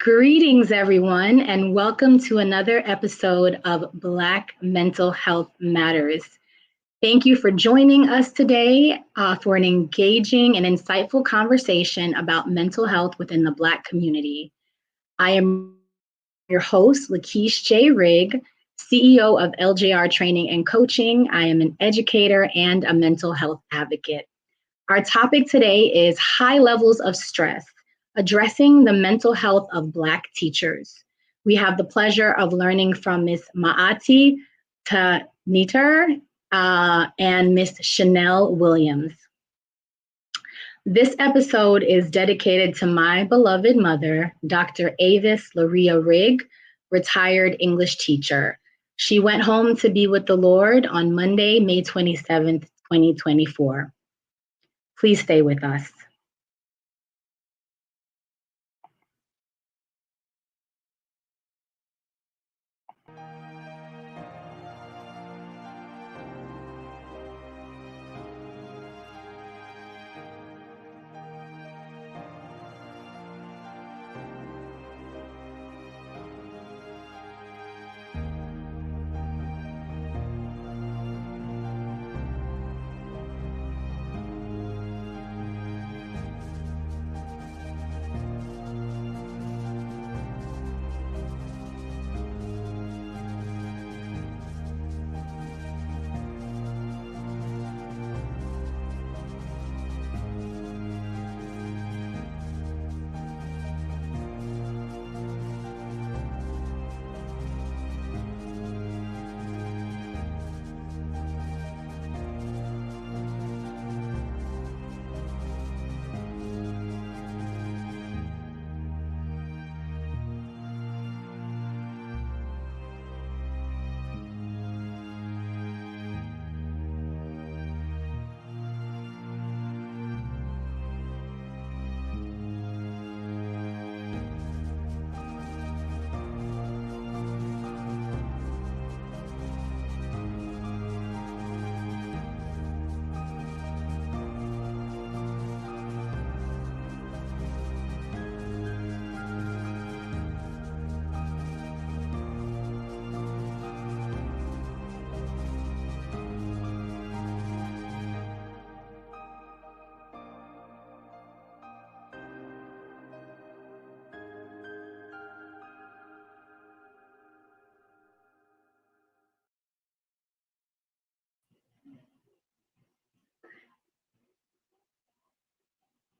Greetings, everyone, and welcome to another episode of Black Mental Health Matters. Thank you for joining us today for an engaging and insightful conversation about mental health within the Black community. I am your host, LaChish J. Rigg, CEO of LJR Training and Coaching. I am an educator and a mental health advocate. Our topic today is high levels of stress, addressing the mental health of Black teachers. We have the pleasure of learning from Ms. Maati Ta-Neter and Ms. Shannel Williams. This episode is dedicated to my beloved mother, Dr. Avis Laria Rigg, retired English teacher. She went home to be with the Lord on Monday, May 27th, 2024. Please stay with us.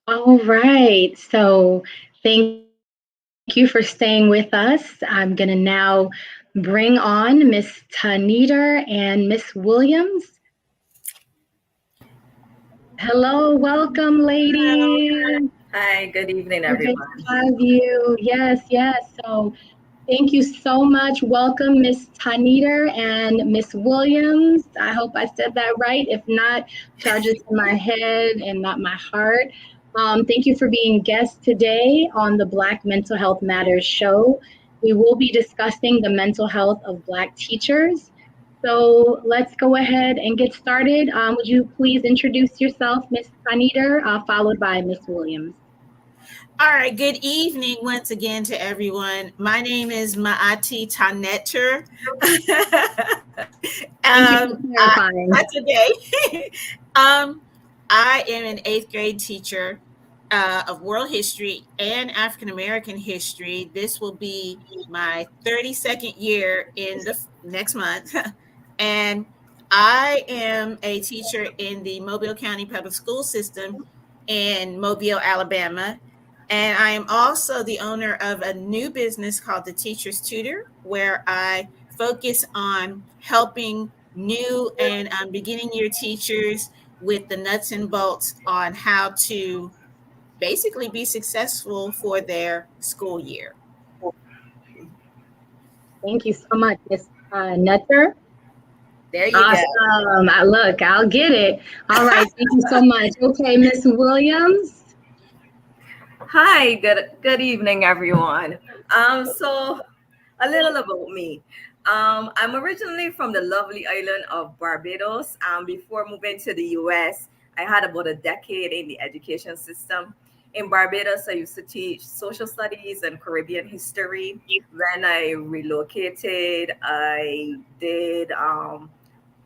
All right, so thank you for staying with us. I'm going to now bring on Ms. Ta-Neter and Ms. Williams. Hello, welcome, ladies. Hi, good evening, everyone. Great to have you. Yes. So thank you so much. Welcome, Ms. Ta-Neter and Ms. Williams. I hope I said that right. If not, charges to my head and not my heart. Thank you for being guests today on the Black Mental Health Matters show. We will be discussing the mental health of Black teachers. So let's go ahead and get started. Would you please introduce yourself, Ms. Ta-Neter, followed by Ms. Williams? All right, good evening once again to everyone. My name is Maati Ta-Neter. Thank you for clarifying. Today, I am an 8th grade teacher of world history and African American history. This will be my 32nd year in the next month. And I am a teacher in the Mobile County Public School System in Mobile, Alabama. And I am also the owner of a new business called The Teacher's Tutor, where I focus on helping new and beginning year teachers with the nuts and bolts on how to basically be successful for their school year. Thank you so much, Ms. Netter. There you go. Look, I'll get it. All right, thank you so much. Okay, Ms. Williams. Hi, good evening, everyone. So a little about me. I'm originally from the lovely island of Barbados. Before moving to the US, I had about a decade in the education system. In Barbados, I used to teach social studies and Caribbean history. When I relocated, I did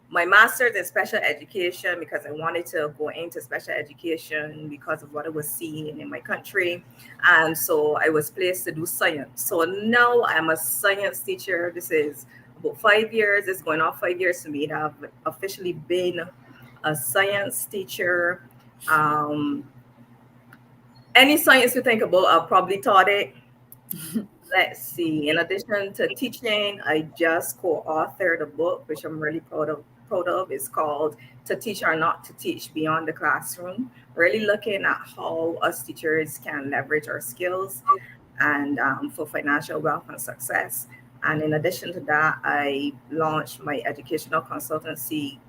my master's in special education because I wanted to go into special education because of what I was seeing in my country. And so I was placed to do science. So now I'm a science teacher. This is about 5 years. It's going on 5 years for me that I've officially been a science teacher. Any science you think about, I've probably taught it. Let's see. In addition to teaching, I just co-authored a book, which I'm really proud of. It's called "To Teach or Not to Teach Beyond the Classroom." Really looking at how us teachers can leverage our skills and for financial wealth and success. And in addition to that, I launched my educational consultancy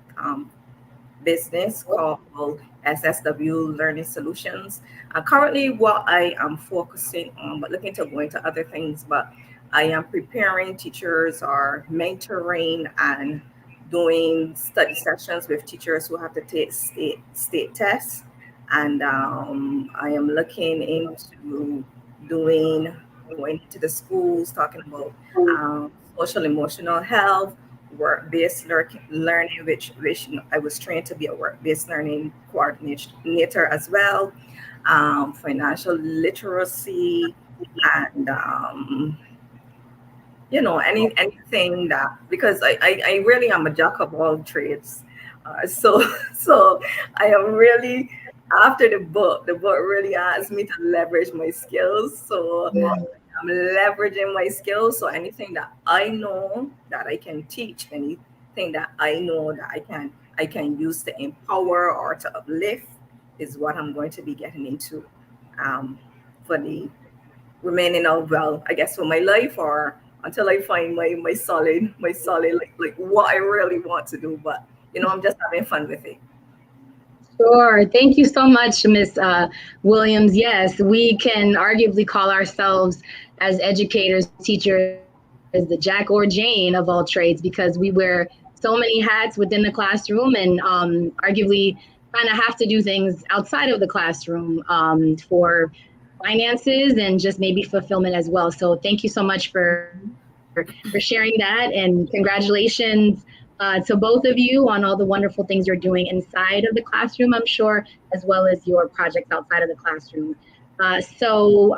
business called SSW Learning Solutions. Currently, what I am focusing on, but looking to go into other things, but I am preparing teachers or mentoring and doing study sessions with teachers who have to take state tests. And I am looking into going into the schools, talking about social emotional health, work-based learning, which I was trained to be a work-based learning coordinator as well, financial literacy, and anything that, because I really am a jack of all trades. So I am really, after the book really asked me to leverage my skills. So I'm leveraging my skills. So anything that I know that I can teach, anything that I know that I can use to empower or to uplift is what I'm going to be getting into for the remaining of, well, I guess for my life, or until I find my solid like what I really want to do. But I'm just having fun with it. Sure. Thank you so much, Miss Williams. Yes, we can arguably call ourselves as educators, teachers, as the Jack or Jane of all trades, because we wear so many hats within the classroom and arguably kind of have to do things outside of the classroom for finances and just maybe fulfillment as well. So thank you so much for sharing that, and congratulations to both of you on all the wonderful things you're doing inside of the classroom, I'm sure, as well as your projects outside of the classroom. So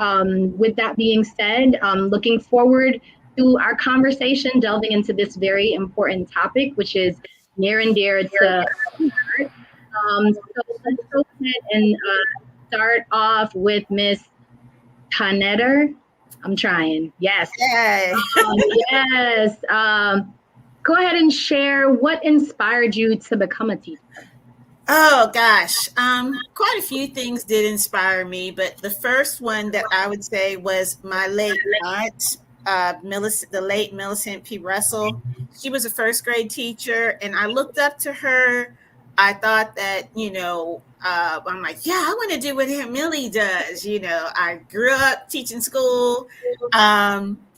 with that being said, looking forward to our conversation, delving into this very important topic, which is near and dear to our heart. So let's go ahead and start off with Miss Ta-Neter. I'm trying. Yes. Yay. Yes. Go ahead and share what inspired you to become a teacher. Oh gosh, quite a few things did inspire me, but the first one that I would say was my late aunt, the late Millicent P. Russell. She was a first grade teacher, and I looked up to her. I thought that, I'm like, yeah, I want to do what Aunt Millie does. I grew up teaching school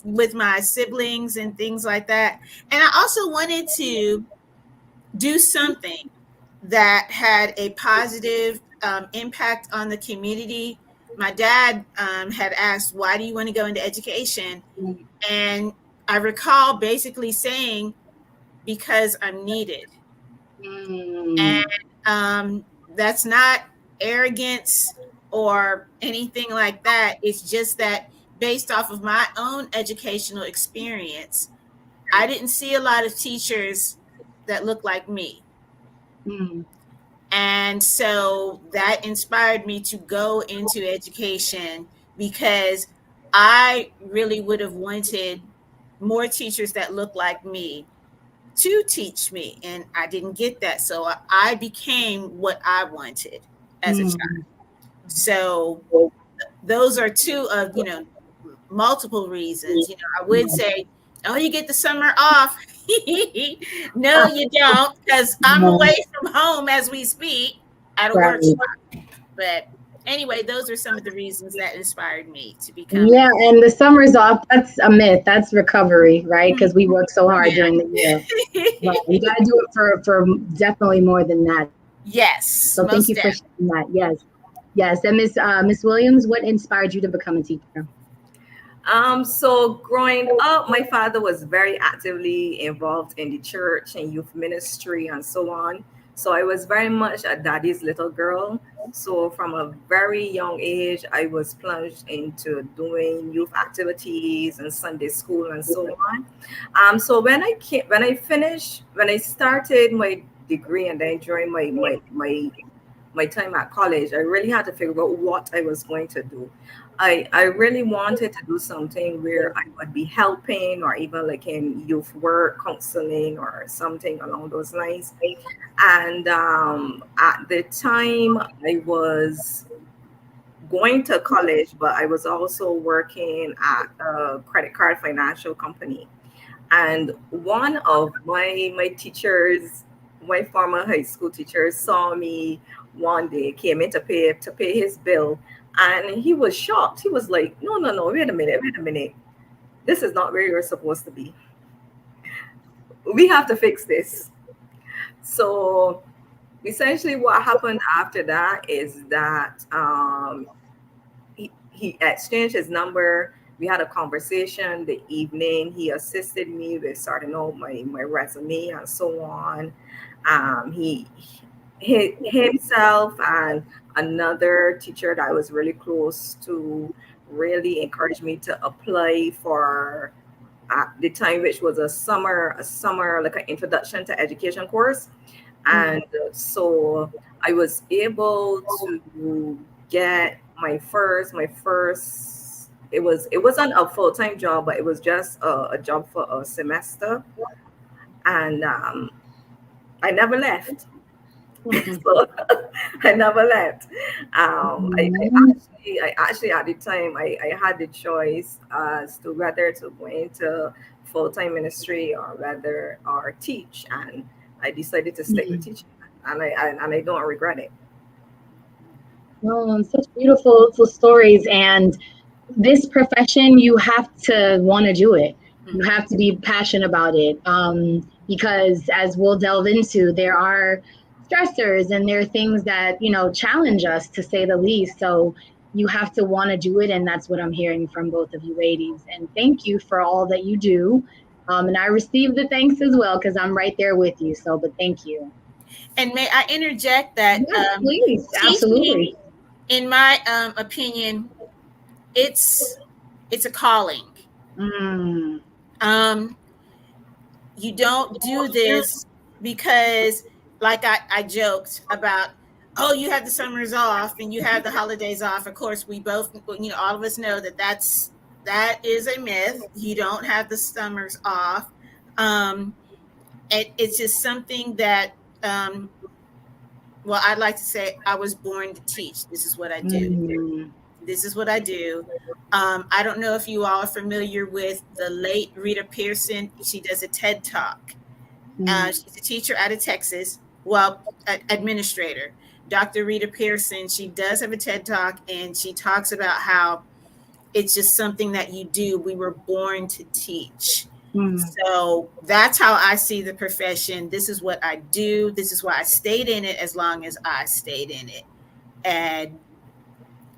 with my siblings and things like that. And I also wanted to do something that had a positive impact on the community. My dad had asked, why do you want to go into education? And I recall basically saying, because I'm needed. And that's not arrogance or anything like that. It's just that based off of my own educational experience, I didn't see a lot of teachers that look like me. And so that inspired me to go into education, because I really would have wanted more teachers that look like me to teach me, and I didn't get that. So I became what I wanted as a child. So those are two of, multiple reasons. I would say, oh, you get the summer off. No, you don't, because I'm away from home as we speak at a workshop. But anyway, those are some of the reasons that inspired me to become. Yeah, and the summer's off, that's a myth. That's recovery, right? Because we work so hard during the year. But you got to do it for definitely more than that. Yes, So thank most you for definitely. sharing that. Yes. Yes. And Miss Williams, what inspired you to become a teacher? So growing up, my father was very actively involved in the church and youth ministry and so on. So I was very much a daddy's little girl. So from a very young age, I was plunged into doing youth activities and Sunday school and so on. So when I started my degree and then during my time at college, I really had to figure out what I was going to do. I really wanted to do something where I would be helping or even like in youth work, counseling or something along those lines. And at the time, I was going to college, but I was also working at a credit card financial company. And one of my teachers, my former high school teacher, saw me one day, came in to pay his bill, and he was shocked. He was like, "No, no, no! Wait a minute! This is not where you're supposed to be. We have to fix this." So essentially, what happened after that is that he exchanged his number. We had a conversation the evening. He assisted me with starting out my resume and so on. He himself and another teacher that I was really close to really encouraged me to apply for at the time, which was a summer like an introduction to education course. And so I was able to get my first it wasn't a full-time job, but it was just a job for a semester. And I never left. So I never left. I actually at the time I had the choice as to whether to go into full-time ministry or whether or teach, and I decided to stick with teaching, and I don't regret it. Oh, such beautiful stories. And this profession, you have to want to do it. You have to be passionate about it. Because as we'll delve into, there are stressors and there are things that, challenge us to say the least. So you have to want to do it. And that's what I'm hearing from both of you ladies. And thank you for all that you do. And I receive the thanks as well, because I'm right there with you. So, but thank you. And may I interject that Yes, please. teaching, Absolutely. in my opinion, it's a calling. Mm. You don't do this because, like I joked about, oh, you have the summers off and you have the holidays off. Of course, we both, all of us know that that is a myth. You don't have the summers off. It's just something that, well, I'd like to say I was born to teach. This is what I do. Mm. This is what I do. I don't know if you all are familiar with the late Rita Pearson. She does a TED Talk. She's a teacher out of Texas. Well, administrator. Dr. Rita Pearson, she does have a TED Talk, and she talks about how it's just something that you do. We were born to teach. So that's how I see the profession. This is what I do. This is why I stayed in it as long as I stayed in it. And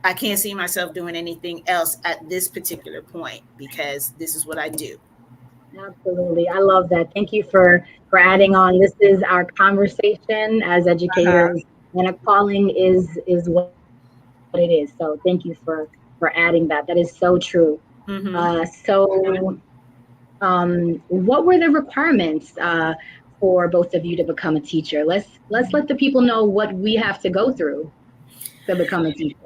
I can't see myself doing anything else at this particular point because this is what I do. Absolutely. I love that. Thank you for adding on. This is our conversation as educators, and a calling is what it is. So thank you for adding that. That is so true. So what were the requirements for both of you to become a teacher? Let's let the people know what we have to go through to become a teacher.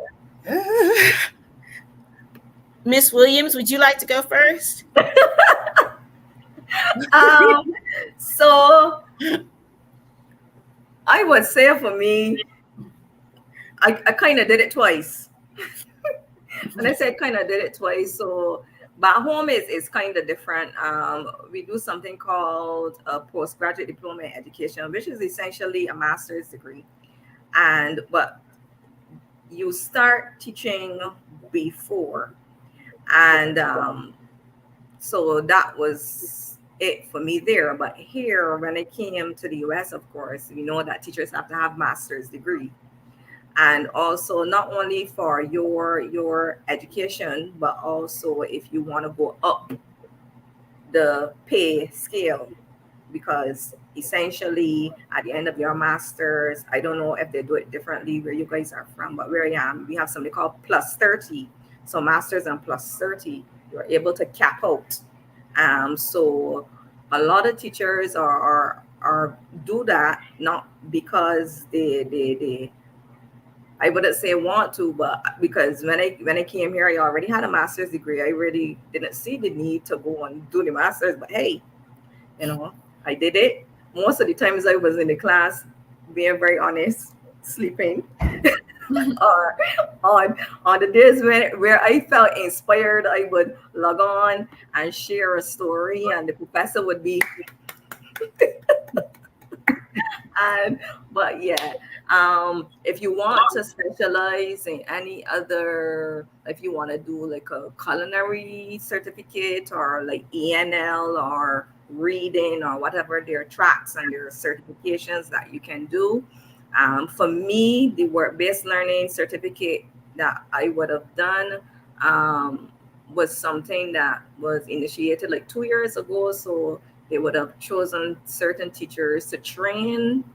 Miss Williams, would you like to go first? So I would say for me, I kind of did it twice. And I said kind of did it twice. So back home is kind of different. We do something called a postgraduate diploma in education, which is essentially a master's degree. But you start teaching before. And so that was it for me there. But here, when I came to the US, of course, we know that teachers have to have master's degree. And also not only for your education, but also if you want to go up the pay scale, because essentially at the end of your masters, I don't know if they do it differently where you guys are from, but where I am, we have something called plus 30. So masters and plus 30, you're able to cap out. So a lot of teachers are do that not because they I wouldn't say want to, but because when I came here, I already had a master's degree. I really didn't see the need to go and do the master's. But hey, you know, I did it. Most of the times I was in the class, being very honest, sleeping. Or on the days where I felt inspired, I would log on and share a story, and the professor would be and but yeah, if you want to specialize in any other, if you want to do like a culinary certificate or like ENL or reading or whatever, there are tracks and there are certifications that you can do. For me, the work-based learning certificate that I would have done was something that was initiated like 2 years ago. So they would have chosen certain teachers to train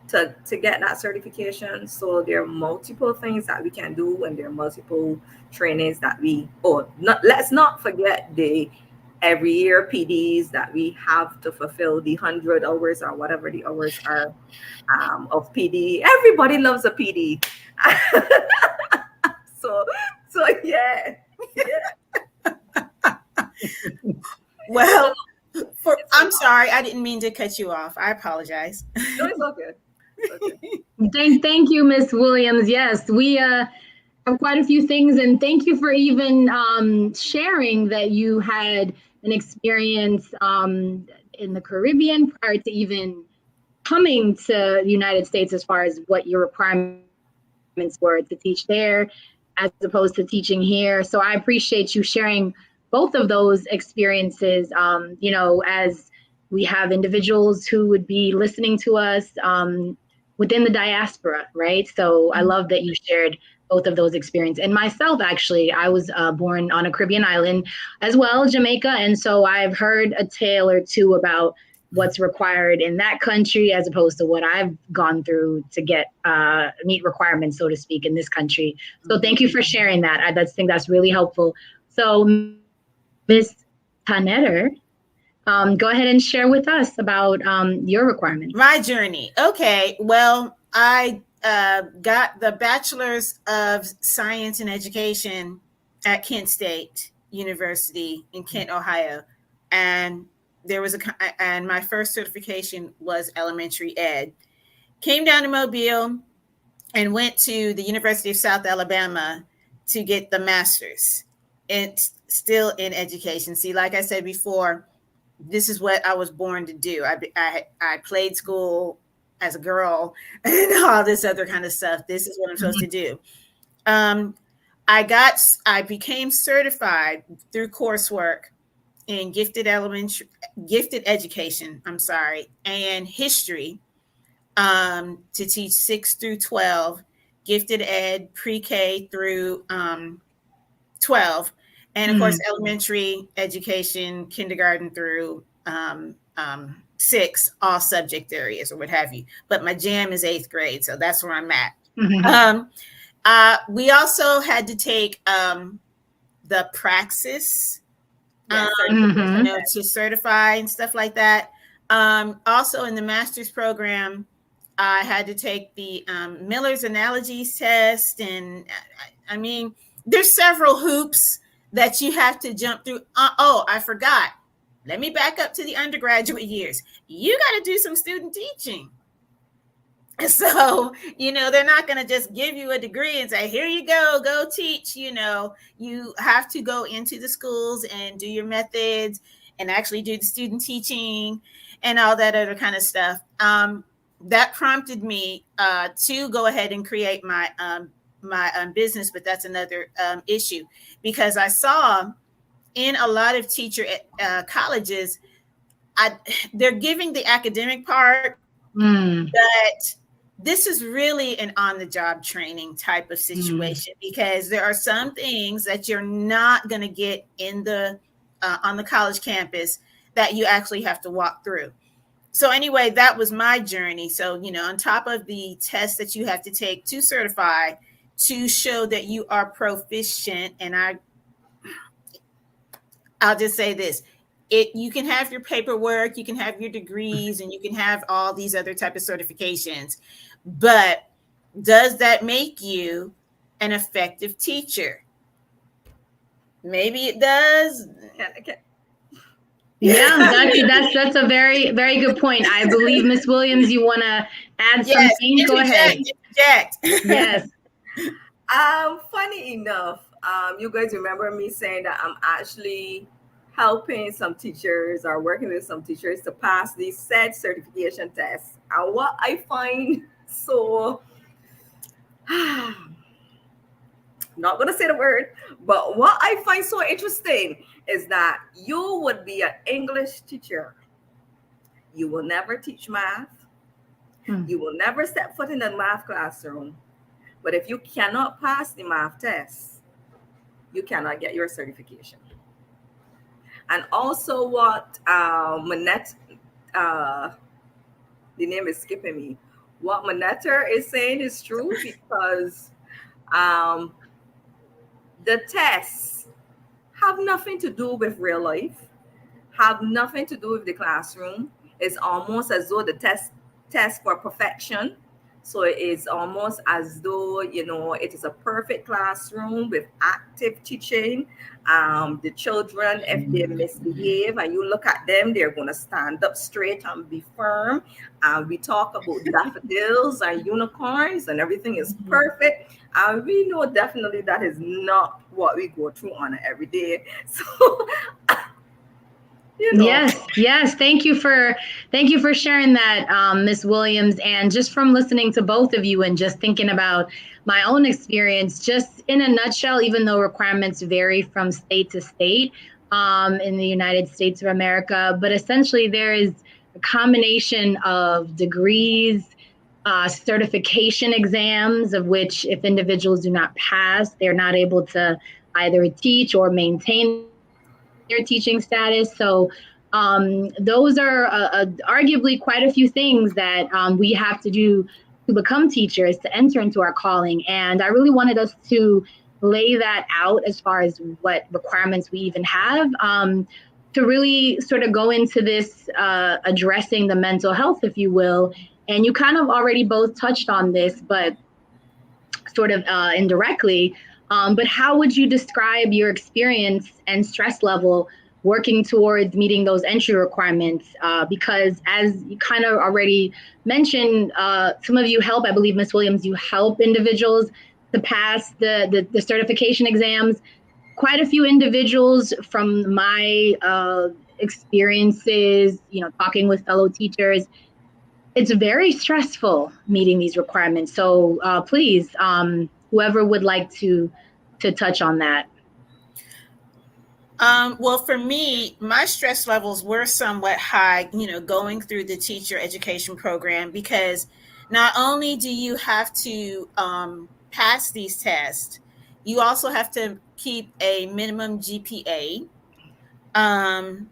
to get that certification. So there are multiple things that we can do, and there are multiple trainings that we, oh, not, let's not forget the every year PDs that we have to fulfill, the 100 hours or whatever the hours are of PD. Everybody loves a PD. so so yeah. Well, I'm sorry, I didn't mean to cut you off. I apologize. No, it's all good. Okay. Thank you, Miss Williams. Yes, we have quite a few things, and thank you for even sharing that you had an experience in the Caribbean prior to even coming to the United States, as far as what your requirements were to teach there as opposed to teaching here. So I appreciate you sharing both of those experiences, as we have individuals who would be listening to us within the diaspora, right? So I love that you shared both of those experiences. And myself, actually, I was born on a Caribbean island as well, Jamaica. And so I've heard a tale or two about what's required in that country as opposed to what I've gone through to get meet requirements, so to speak, in this country. So thank you for sharing that. I think that's really helpful. So Ms. Ta-Neter, go ahead and share with us about your requirements. My journey. Okay. Well, I got the Bachelor's of Science in Education at Kent State University in Kent, Ohio. And and my first certification was elementary ed. Came down to Mobile and went to the University of South Alabama to get the master's. It's still in education. See, like I said before, this is what I was born to do. I played school as a girl and all this other kind of stuff. This is what I'm supposed to do. I became certified through coursework in gifted education, and history to teach 6 through 12, gifted ed pre-K through 12. And of course, elementary education, kindergarten through 6, all subject areas or what have you. But my jam is 8th grade, so that's where I'm at. We also had to take the praxis to certify and stuff like that. Also in the master's program, I had to take the Miller's Analogies test. And I mean, there's several hoops that you have to jump through. I forgot. Let me back up to the undergraduate years. You got to do some student teaching. So, they're not going to just give you a degree and say, here you go teach. You have to go into the schools and do your methods and actually do the student teaching and all that other kind of stuff. That prompted me to go ahead and create my business, but that's another issue, because I saw in a lot of teacher colleges, they're giving the academic part, but this is really an on-the-job training type of situation because there are some things that you're not going to get in the on the college campus that you actually have to walk through. So anyway, that was my journey. So, on top of the test that you have to take to certify to show that you are proficient, and I'll just say this. You can have your paperwork, you can have your degrees, and you can have all these other type of certifications, but does that make you an effective teacher? Maybe it does. Yeah, that's a very, very good point. I believe, Miss Williams, you want to add something? Go ahead. Interject. Yes. Funny enough, you guys remember me saying that I'm actually helping some teachers or working with some teachers to pass these said certification tests. And what I find so not going to say the word, but what I find so interesting is that you would be an English teacher. You will never teach math. You will never step foot in the math classroom. But if you cannot pass the math test, you cannot get your certification. And also what Manette, the name is skipping me. What Manetter is saying is true because the tests have nothing to do with real life, have nothing to do with the classroom. It's almost as though the test for perfection. So it is almost as though, it is a perfect classroom with active teaching. The children, if they misbehave and you look at them, they're going to stand up straight and be firm. We talk about daffodils and unicorns and everything is perfect. And we know definitely that is not what we go through on an everyday. So Yes. Thank you for sharing that, Miss Williams. And just from listening to both of you and just thinking about my own experience, just in a nutshell, even though requirements vary from state to state in the United States of America, but essentially there is a combination of degrees, certification exams, of which if individuals do not pass, they're not able to either teach or maintain their teaching status. So those are arguably quite a few things that we have to do to become teachers, to enter into our calling. And I really wanted us to lay that out as far as what requirements we even have to really sort of go into this addressing the mental health, if you will. And you kind of already both touched on this, but sort of indirectly. But how would you describe your experience and stress level working towards meeting those entry requirements? Because as you kind of already mentioned, some of you help, I believe, Ms. Williams, you help individuals to pass the certification exams. Quite a few individuals from my experiences, talking with fellow teachers, it's very stressful meeting these requirements. So please, whoever would like to touch on that. Well, for me, my stress levels were somewhat high, going through the teacher education program, because not only do you have to pass these tests, you also have to keep a minimum GPA and,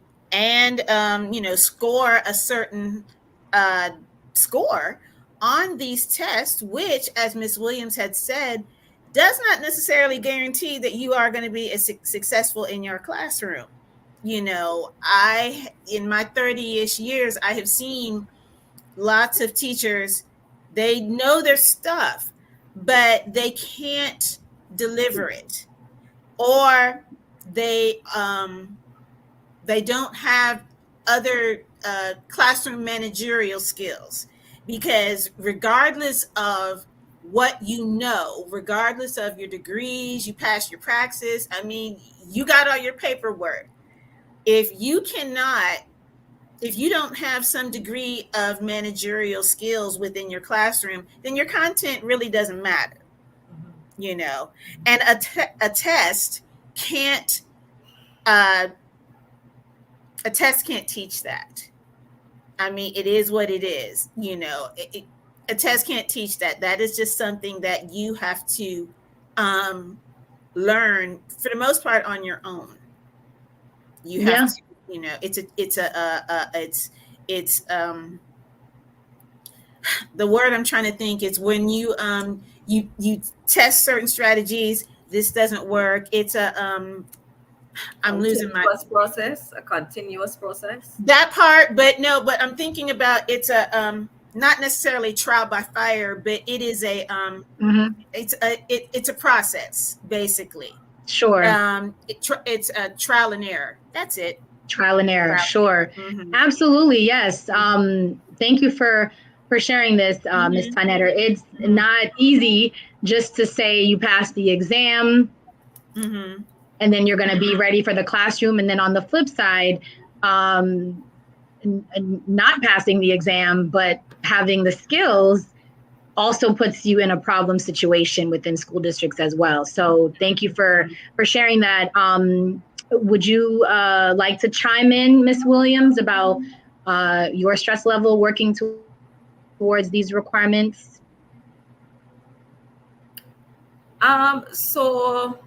score a certain score on these tests, which, as Ms. Williams had said, does not necessarily guarantee that you are going to be successful in your classroom. In my 30-ish years, I have seen lots of teachers, they know their stuff, but they can't deliver it, or they don't have other classroom managerial skills, because regardless of what regardless of your degrees, you passed your praxis, you got all your paperwork. If you don't have some degree of managerial skills within your classroom, then your content really doesn't matter, and a test can't teach that. I mean, it is what it is. A test can't teach that. That is just something that you have to learn for the most part on your own. You have to, it's the word I'm trying to think is when you test certain strategies, this doesn't work. It's I'm losing my a continuous process. That part, but I'm thinking about it's a not necessarily trial by fire, but it is a it's a process basically. Sure. It's a trial and error. That's it. Trial and error. Sure. Mm-hmm. Absolutely. Yes. Thank you for sharing this, Ms. Ta-Neter. It's not easy just to say you passed the exam and then you're going to be ready for the classroom. And then on the flip side, not passing the exam, but having the skills also puts you in a problem situation within school districts as well. So thank you for sharing that. Would you like to chime in, Ms. Williams, about your stress level working towards these requirements? So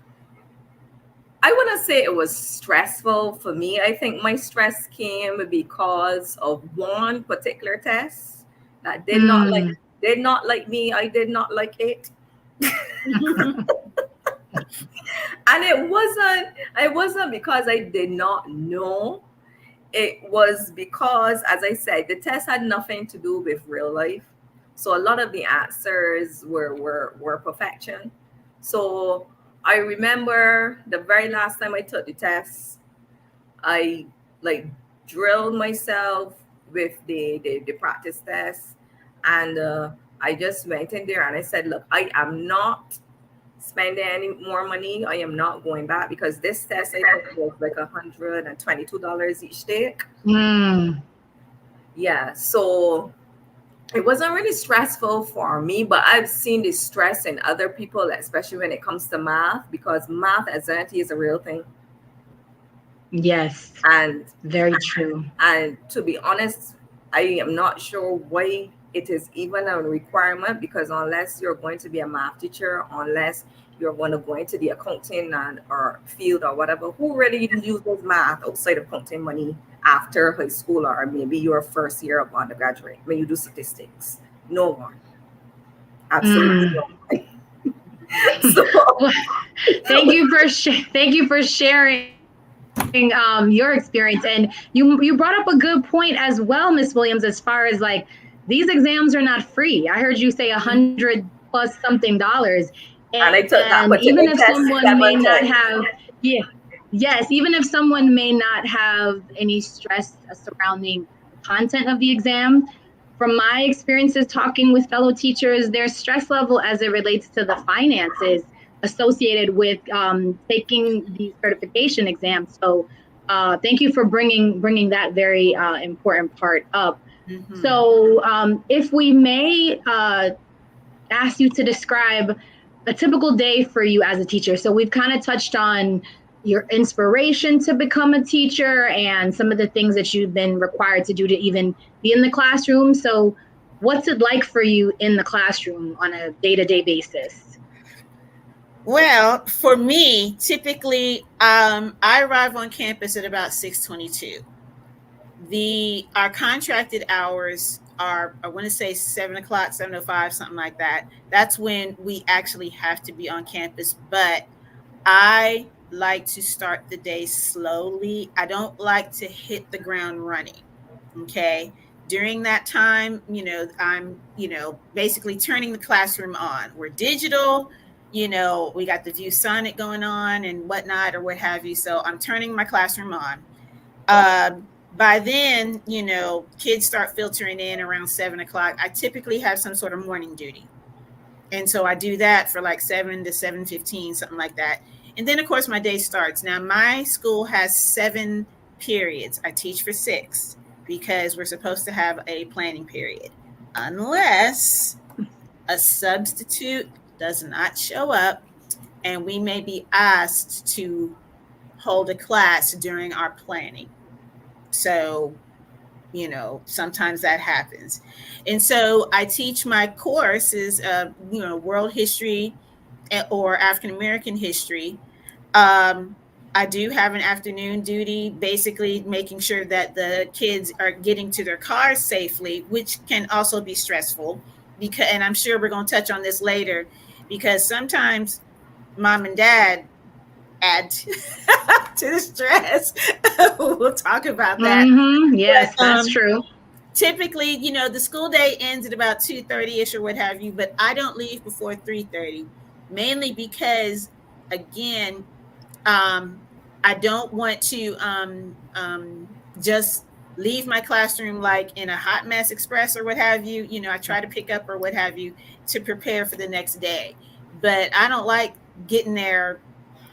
I wouldn't say it was stressful for me. I think my stress came because of one particular test that did not like me. I did not like it. And it wasn't because I did not know. It was because, as I said, the test had nothing to do with real life. So a lot of the answers were perfection. So I remember the very last time I took the test, I drilled myself with the practice test. And I just went in there and I said, look, I am not spending any more money. I am not going back because this test I think was like $122 each take. Yeah, so it wasn't really stressful for me, but I've seen the stress in other people, especially when it comes to math, because math anxiety is a real thing. Yes, and very true. And to be honest, I am not sure why it is even a requirement, because unless you're going to be a math teacher, unless you're going to go into the accounting or field or whatever, who really uses math outside of counting money after high school or maybe your first year of undergraduate when you do statistics? No one. Absolutely no one. So, thank you for sharing your experience. And you brought up a good point as well, Ms. Williams, as far as like these exams are not free. I heard you say $100 plus something dollars. And I took that, but even if someone may not have, even if someone may not have any stress surrounding the content of the exam, from my experiences talking with fellow teachers, their stress level as it relates to the finances associated with taking the certification exam. So thank you for bringing that very important part up. So if we may ask you to describe a typical day for you as a teacher. So we've kind of touched on your inspiration to become a teacher and some of the things that you've been required to do to even be in the classroom. So what's it like for you in the classroom on a day-to-day basis? Well, for me, typically, I arrive on campus at about 6:22. Our contracted hours are, I want to say 7 o'clock, 7:05, something like that. That's when we actually have to be on campus. But I like to start the day slowly. I don't like to hit the ground running. Okay. During that time, I'm, basically turning the classroom on. We're digital, we got the ViewSonic going on and whatnot or what have you. So I'm turning my classroom on. By then, kids start filtering in around 7 o'clock. I typically have some sort of morning duty. And so I do that for like 7 to 7:15, something like that. And then, of course, my day starts. Now, my school has 7 periods. I teach for 6 because we're supposed to have a planning period. Unless a substitute does not show up and we may be asked to hold a class during our planning. So, sometimes that happens. And so I teach my course is, world history or African American history. I do have an afternoon duty, basically making sure that the kids are getting to their cars safely, which can also be stressful because, and I'm sure we're going to touch on this later, because sometimes mom and dad add to the stress. We'll talk about that. Yes, that's true. Typically, the school day ends at about 2:30ish or what have you, but I don't leave before 3:30, mainly because, again, I don't want to just leave my classroom like in a hot mess express or what have you. I try to pick up or what have you to prepare for the next day. But I don't like getting there,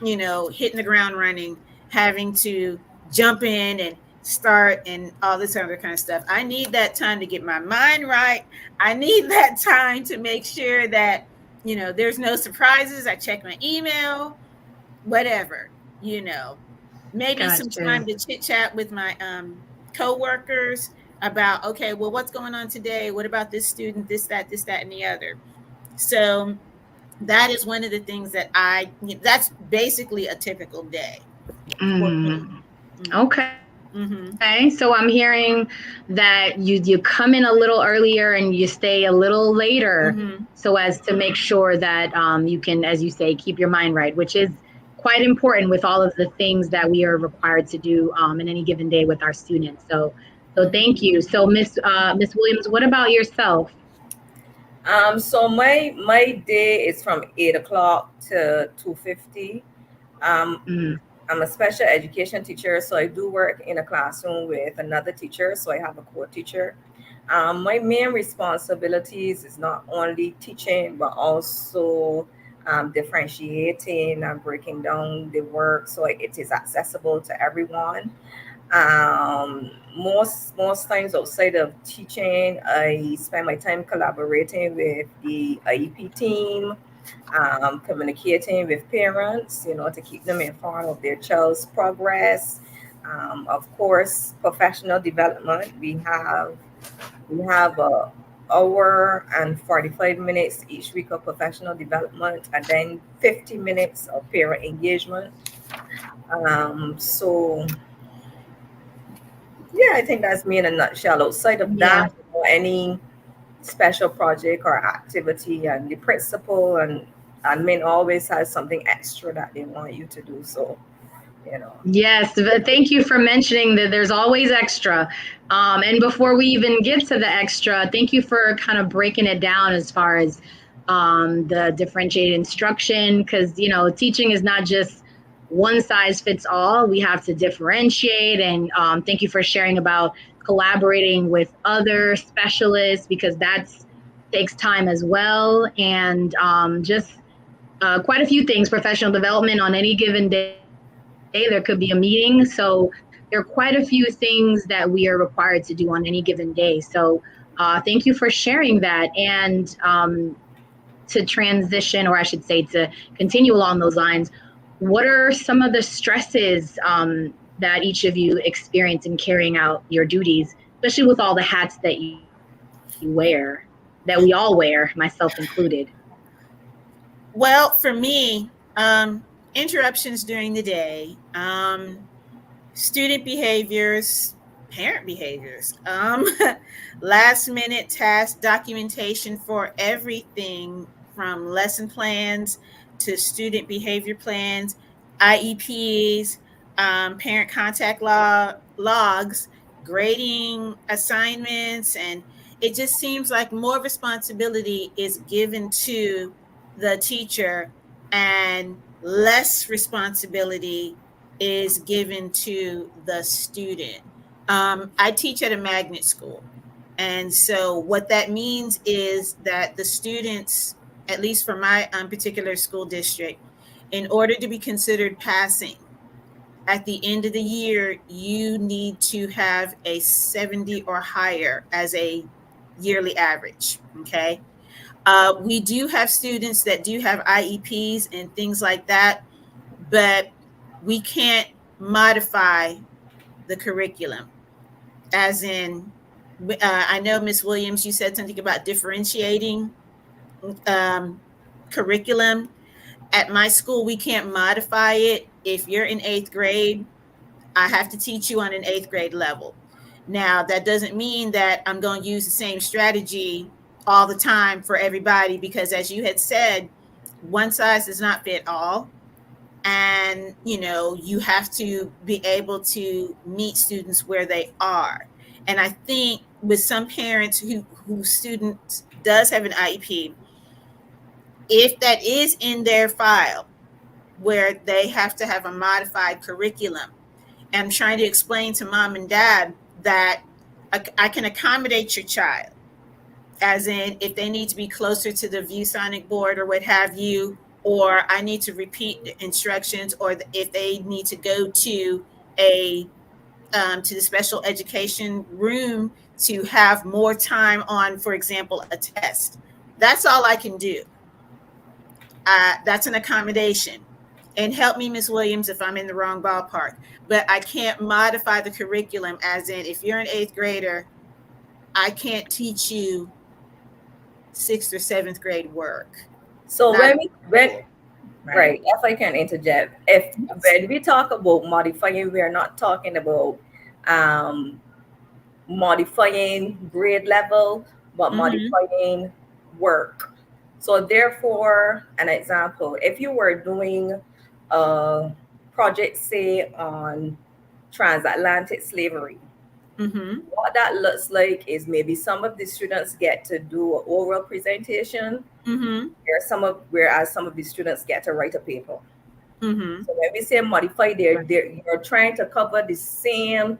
hitting the ground running, having to jump in and start and all this other kind of stuff. I need that time to get my mind right. I need that time to make sure that, there's no surprises. I check my email, whatever, maybe some time to chit chat with my co-workers about, okay, well, what's going on today? What about this student, this, that, and the other? So that is one of the things that's basically a typical day. Okay. Okay, so I'm hearing that you come in a little earlier and you stay a little later, so as to make sure that you can, as you say, keep your mind right, which is quite important with all of the things that we are required to do in any given day with our students. So thank you. So Miss Williams, what about yourself? So my day is from 8 o'clock to 2:50. I'm a special education teacher, so I do work in a classroom with another teacher. So I have a co-teacher. My main responsibilities is not only teaching, but also differentiating and breaking down the work so it is accessible to everyone. Most times outside of teaching, I spend my time collaborating with the IEP team, communicating with parents, to keep them informed of their child's progress. Of course, professional development. We have a hour and 45 minutes each week of professional development, and then 50 minutes of parent engagement. So yeah, I think that's me in a nutshell. Outside of that, any special project or activity, and the principal and admin always has something extra that they want you to do. So, Yes, but thank you for mentioning that there's always extra. And before we even get to the extra, thank you for kind of breaking it down as far as the differentiated instruction, because, teaching is not just one size fits all. We have to differentiate. And thank you for sharing about collaborating with other specialists, because that takes time as well. And just quite a few things, professional development on any given day. There could be a meeting. So there are quite a few things that we are required to do on any given day. So thank you for sharing that. And to transition, or I should say to continue along those lines, what are some of the stresses that each of you experience in carrying out your duties, especially with all the hats that you wear, that we all wear, myself included? Well, for me, interruptions during the day, student behaviors, parent behaviors, last minute task documentation for everything from lesson plans to student behavior plans, IEPs, parent contact logs, grading assignments, and it just seems like more responsibility is given to the teacher and less responsibility is given to the student. I teach at a magnet school. And so what that means is that the students, at least for my particular school district, in order to be considered passing, at the end of the year, you need to have a 70 or higher as a yearly average, okay? We do have students that do have IEPs and things like that, but we can't modify the curriculum, as in I know Miss Williams, you said something about differentiating curriculum. At my school, we can't modify it. If you're in 8th grade, I have to teach you on an 8th grade level. Now, that doesn't mean that I'm going to use the same strategy all the time for everybody, because as you had said, one size does not fit all. And, you have to be able to meet students where they are. And I think with some parents whose student does have an IEP, if that is in their file where they have to have a modified curriculum, I'm trying to explain to mom and dad that I can accommodate your child, as in if they need to be closer to the ViewSonic board or what have you, or I need to repeat the instructions, or if they need to go to to the special education room to have more time on, for example, a test. That's all I can do. That's an accommodation. And help me, Ms. Williams, if I'm in the wrong ballpark. But I can't modify the curriculum, as in if you're an 8th grader, I can't teach you 6th or 7th grade work. So right, if I can interject, when we talk about modifying, we are not talking about modifying grade level, but modifying work. So therefore, an example, if you were doing a project, say, on transatlantic slavery, what that looks like is maybe some of the students get to do an oral presentation, whereas some of the students get to write a paper. So when we say modify, you're trying to cover the same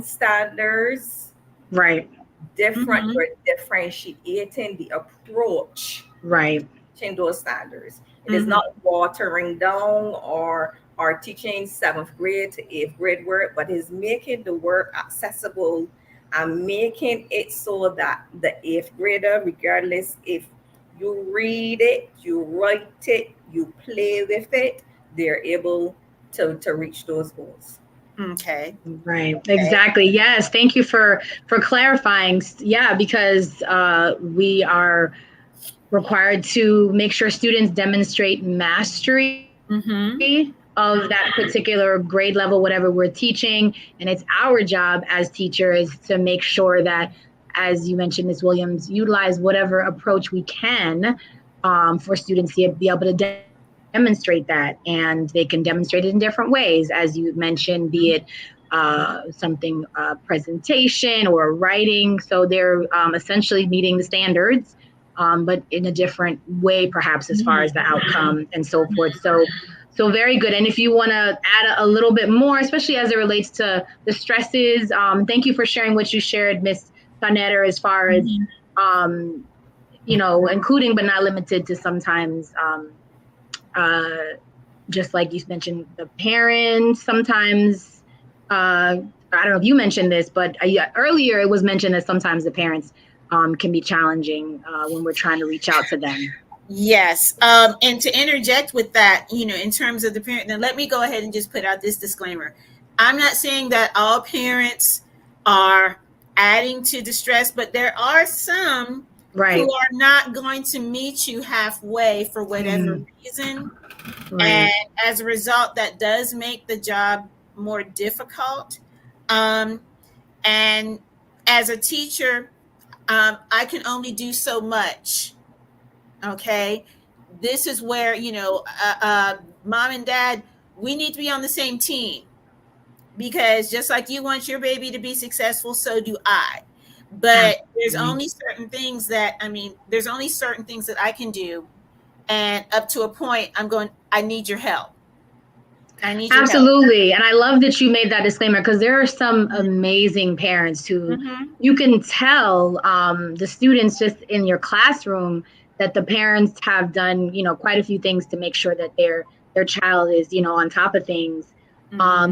standards, right? Different, you're differentiating the approach, right? In those standards. It is not watering down or teaching 7th grade to 8th grade work, but is making the work accessible and making it so that the 8th grader, regardless if you read it, you write it, you play with it, they're able to reach those goals. Okay. Right. Okay. Exactly. Yes. Thank you for clarifying. Yeah, because we are required to make sure students demonstrate mastery of that particular grade level, whatever we're teaching. And it's our job as teachers to make sure that, as you mentioned, Ms. Williams, utilize whatever approach we can for students to be able to demonstrate that. And they can demonstrate it in different ways, as you mentioned, be it something presentation or writing. So they're essentially meeting the standards, but in a different way, perhaps, as far as the outcome and so forth. So very good. And if you want to add a little bit more, especially as it relates to the stresses, thank you for sharing what you shared, Ms. Ta-Neter, as far as, including but not limited to sometimes, just like you mentioned, the parents, sometimes, I don't know if you mentioned this, but earlier it was mentioned that sometimes the parents can be challenging when we're trying to reach out to them. Yes. And to interject with that, in terms of the parent, then let me go ahead and just put out this disclaimer. I'm not saying that all parents are adding to the stress, but there are some who are not going to meet you halfway for whatever reason. And as a result, that does make the job more difficult. And as a teacher, I can only do so much. Okay. This is where, mom and dad, we need to be on the same team, because just like you want your baby to be successful, so do I. But there's only certain things that I can do. And up to a point, I need your help. Absolutely. And I love that you made that disclaimer, because there are some amazing parents who you can tell the students just in your classroom that the parents have done, quite a few things to make sure that their child is, on top of things.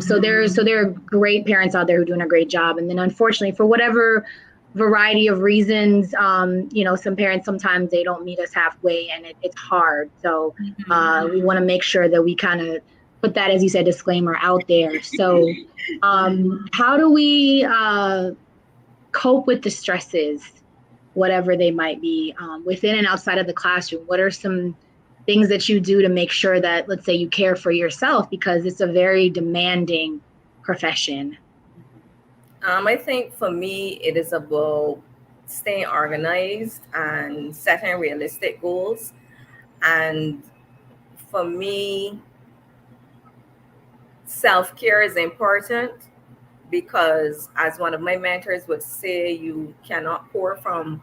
So there are great parents out there who are doing a great job. And then unfortunately, for whatever variety of reasons, some parents, sometimes they don't meet us halfway, and it's hard. So we want to make sure that we kind of put that, as you said, disclaimer out there. So how do we cope with the stresses, whatever they might be, within and outside of the classroom? What are some things that you do to make sure that, let's say, you care for yourself, because it's a very demanding profession? I think for me, it is about staying organized and setting realistic goals. And for me, self-care is important because, as one of my mentors would say, you cannot pour from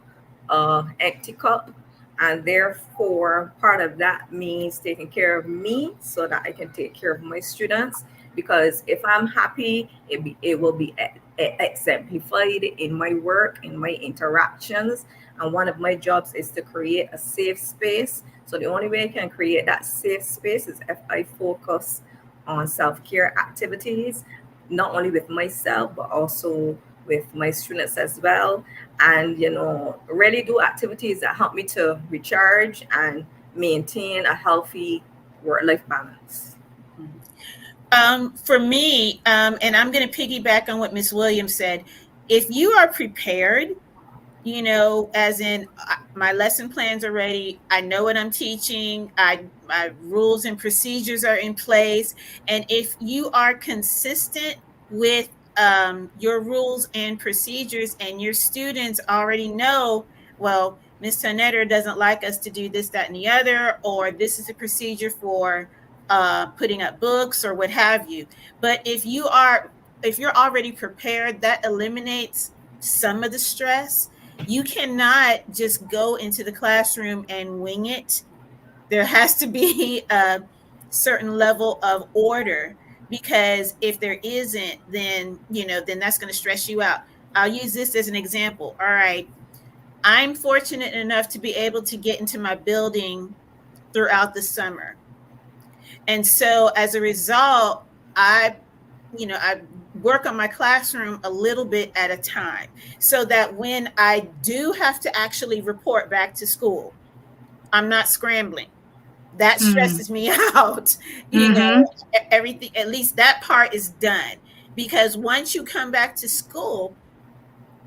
an empty cup. And therefore, part of that means taking care of me so that I can take care of my students. Because if I'm happy, it will be exemplified in my work, in my interactions. And one of my jobs is to create a safe space. So the only way I can create that safe space is if I focus on self-care activities, not only with myself, but also with my students as well. And, really do activities that help me to recharge and maintain a healthy work-life balance. For me, and I'm going to piggyback on what Ms. Williams said, if you are prepared, as in my lesson plans are ready, I know what I'm teaching, my rules and procedures are in place, and if you are consistent with your rules and procedures, and your students already know, well, Ms. Ta-Neter doesn't like us to do this, that, and the other, or this is a procedure for putting up books or what have you. But if you're already prepared, that eliminates some of the stress. You cannot just go into the classroom and wing it. There has to be a certain level of order, because if there isn't, then that's going to stress you out. I'll use this as an example. All right, I'm fortunate enough to be able to get into my building throughout the summer, and so as a result, I work on my classroom a little bit at a time, so that when I do have to actually report back to school, I'm not scrambling. That stresses me out. Everything, at least that part is done. Because once you come back to school,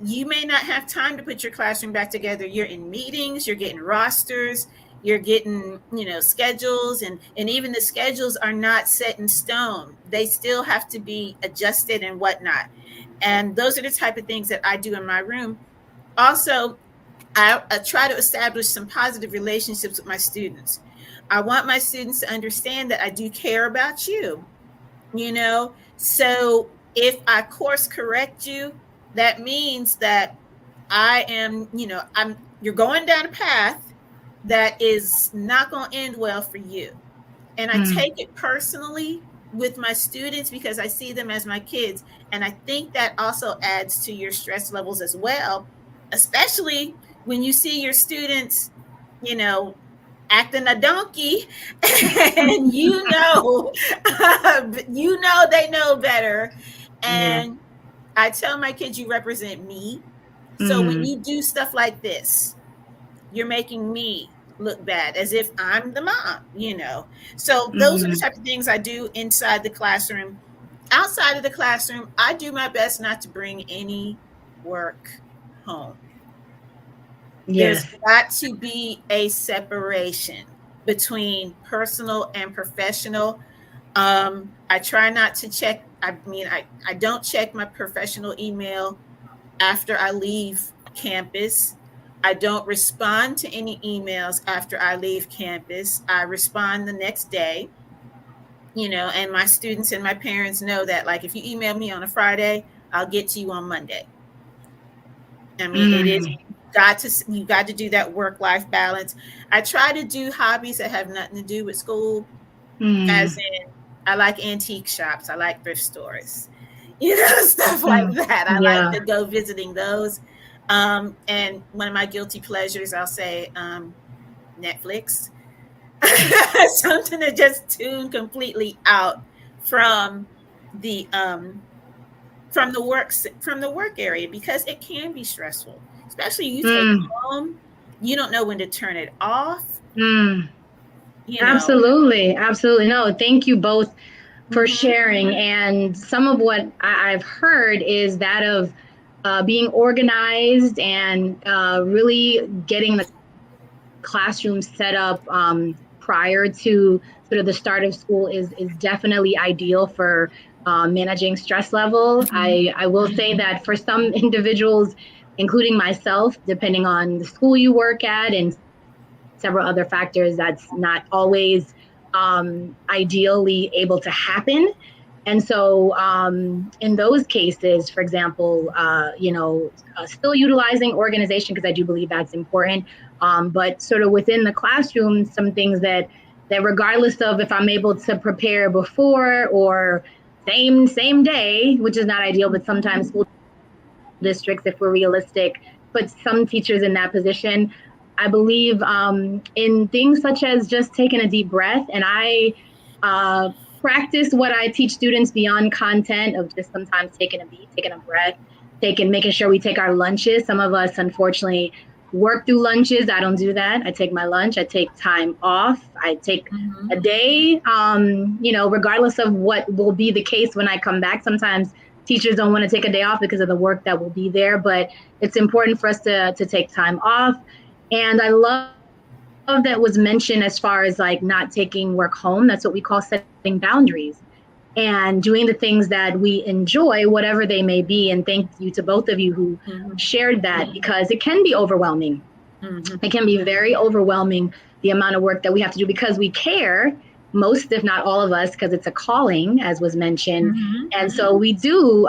you may not have time to put your classroom back together. You're in meetings, you're getting rosters, you're getting, schedules, and even the schedules are not set in stone. They still have to be adjusted and whatnot. And those are the type of things that I do in my room. Also, I try to establish some positive relationships with my students. I want my students to understand that I do care about you, So if I course correct you, that means that I am, you're going down a path that is not going to end well for you. And I take it personally with my students because I see them as my kids. And I think that also adds to your stress levels as well, especially when you see your students, acting a donkey, and they know better. And I tell my kids, you represent me. So when you do stuff like this, you're making me look bad, as if I'm the mom, So those are the type of things I do inside the classroom. Outside of the classroom, I do my best not to bring any work home. There's got to be a separation between personal and professional. I try not to check. I don't check my professional email after I leave campus. I don't respond to any emails after I leave campus. I respond the next day, and my students and my parents know that, like, if you email me on a Friday, I'll get to you on Monday. It is you got to do that work-life balance. I try to do hobbies that have nothing to do with school, as in I like antique shops, I like thrift stores, stuff like that. I like to go visiting those. And one of my guilty pleasures, I'll say, Netflix, something to just tune completely out from the work area, because it can be stressful, especially you take it home. You don't know when to turn it off. Absolutely. No, thank you both for sharing. And some of what I've heard is that of being organized and really getting the classroom set up prior to sort of the start of school is definitely ideal for managing stress level. I will say that for some individuals, including myself, depending on the school you work at and several other factors, that's not always ideally able to happen. And so in those cases, for example, still utilizing organization, because I do believe that's important, but sort of within the classroom, some things that regardless of if I'm able to prepare before or same day, which is not ideal, but sometimes school districts, if we're realistic, put some teachers in that position. I believe in things such as just taking a deep breath, and I practice what I teach students beyond content of just sometimes taking a beat, taking a breath, making sure we take our lunches. Some of us, unfortunately, work through lunches. I don't do that. I take my lunch. I take time off. I take a day, regardless of what will be the case when I come back. Sometimes teachers don't want to take a day off because of the work that will be there, but it's important for us to take time off. And I love that was mentioned as far as like not taking work home. That's what we call setting boundaries and doing the things that we enjoy, whatever they may be. And thank you to both of you who shared that, because it can be overwhelming. It can be very overwhelming, the amount of work that we have to do because we care, most, if not all of us, because it's a calling, as was mentioned. And so we do,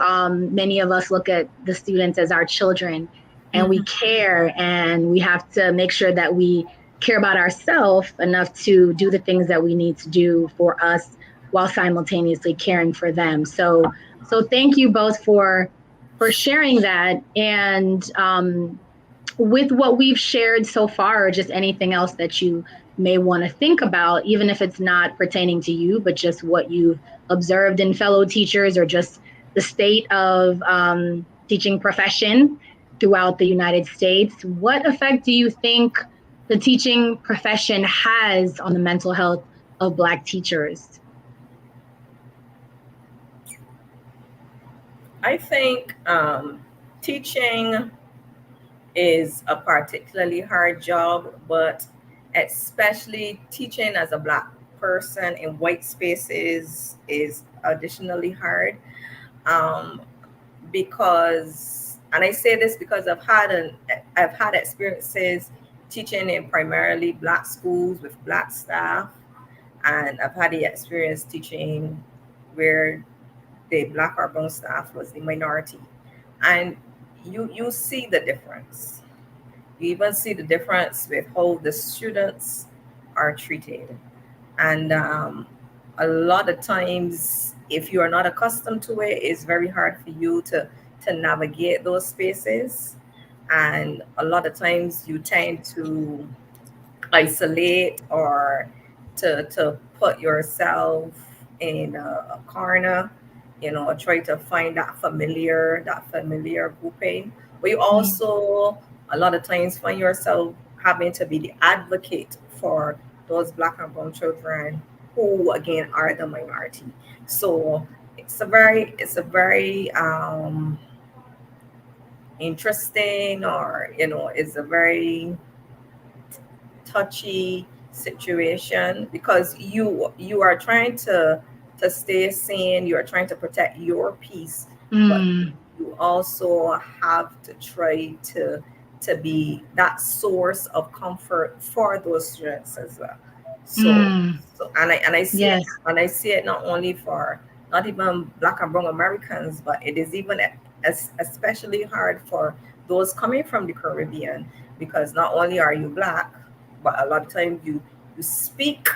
many of us look at the students as our children, and we care, and we have to make sure that we care about ourselves enough to do the things that we need to do for us while simultaneously caring for them. So thank you both for sharing that. And with what we've shared so far, or just anything else that you may want to think about, even if it's not pertaining to you, but just what you've observed in fellow teachers or just the state of teaching profession throughout the United States, what effect do you think the teaching profession has on the mental health of Black teachers? I think teaching is a particularly hard job, but especially teaching as a Black person in white spaces is additionally hard, because, and I say this because I've had experiences teaching in primarily Black schools with Black staff, and I've had the experience teaching where the Black or brown staff was the minority, and you see the difference. You even see the difference with how the students are treated, and a lot of times, if you are not accustomed to it, it's very hard for you to navigate those spaces, and a lot of times you tend to isolate or to put yourself in a corner, try to find that familiar grouping. But you also a lot of times find yourself having to be the advocate for those Black and brown children who again are the minority. So it's a very interesting, or it's a very touchy situation, because you are trying to stay sane, you are trying to protect your peace, but you also have to try to be that source of comfort for those students as well. So I see Yes. and I see it not only for not even Black and brown Americans, but it is even especially hard for those coming from the Caribbean, because not only are you Black, but a lot of times you speak